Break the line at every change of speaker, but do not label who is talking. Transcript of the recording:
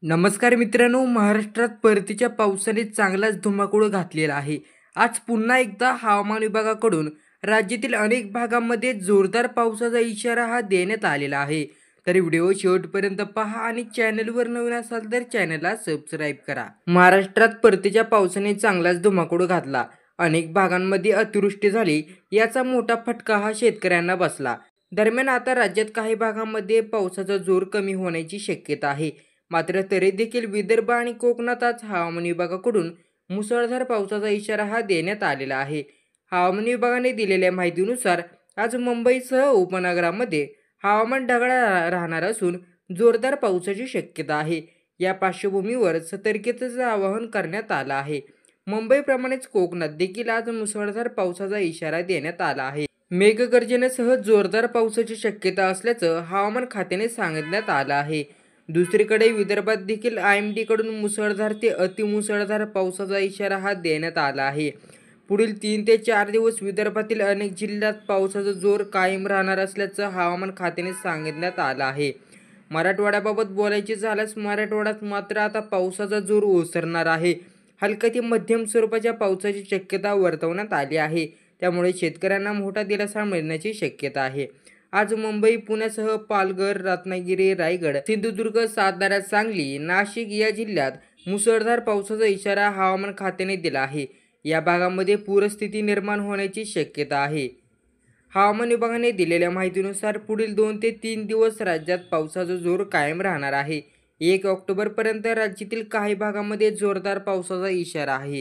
नमस्कार मित्रांनो, महाराष्ट्रात परतीच्या पावसाने चांगलाच धुमाकूळ घातलेला आहे. आज पुन्हा एकदा हवामान विभागाकडून राज्यातील अनेक भागांमध्ये जोरदार पावसाचा इशारा देण्यात आलेला आहे. तर व्हिडिओ शेवटपर्यंत पहा आणि चॅनलवर नवीन असाल तर चॅनलला सबस्क्राईब करा. महाराष्ट्रात परतीच्या पावसाने चांगलाच धुमाकूळ घातला. अनेक भागांमध्ये अतिवृष्टी झाली. याचा मोठा फटका शेतकऱ्यांना बसला. दरम्यान आता राज्यात काही भागांमध्ये पावसाचा जोर कमी होण्याची शक्यता आहे. मात्र तरी देखील विदर्भ आणि कोकणात आज हवामान विभागाकडून मुसळधार पावसाचा इशारा देण्यात आलेला आहे. हवामान विभागाने दिलेल्या माहितीनुसार आज मुंबईसह उपनगरामध्ये हवामान ढगाळ राहणार असून जोरदार पावसाची शक्यता आहे. या पार्श्वभूमीवर सतर्कतेचं आवाहन करण्यात आलं आहे. मुंबईप्रमाणेच कोकणात देखील आज मुसळधार पावसाचा इशारा देण्यात आला आहे. मेघगर्जनेसह जोरदार पावसाची शक्यता असल्याचं हवामान खात्याने सांगण्यात आलं आहे. दुसरीकडे विदर्भात देखील IMD कडून मुसळधार ते अतिमुसळधार पावसाचा इशारा देण्यात आला आहे. पुढील 3 ते 4 दिवस विदर्भातील अनेक जिल्ह्यात पावसाचा जोर कायम राहणार असल्याचं हवामान खात्याने सांगण्यात आलं आहे. मराठवाड्याबाबत बोलायचे झाल्यास मराठवाड्यात मात्र आता पावसाचा जोर ओसरणार आहे. हलक्या ते मध्यम स्वरूपाच्या पावसाची शक्यता वर्तवण्यात आली आहे. त्यामुळे शेतकऱ्यांना मोठा दिलासा मिळण्याची शक्यता आहे. आज मुंबई, पुण्यासह पालघर, रत्नागिरी, रायगड, सिंधुदुर्ग, सातारा, सांगली, नाशिक या जिल्ह्यात मुसळधार पावसाचा इशारा हवामान खात्याने दिला आहे. या भागांमध्ये पूरस्थिती निर्माण होण्याची शक्यता आहे. हवामान विभागाने दिलेल्या माहितीनुसार पुढील 2 ते 3 दिवस राज्यात पावसाचा जोर कायम राहणार आहे. 1 ऑक्टोबरपर्यंत राज्यातील काही भागांमध्ये जोरदार पावसाचा इशारा आहे.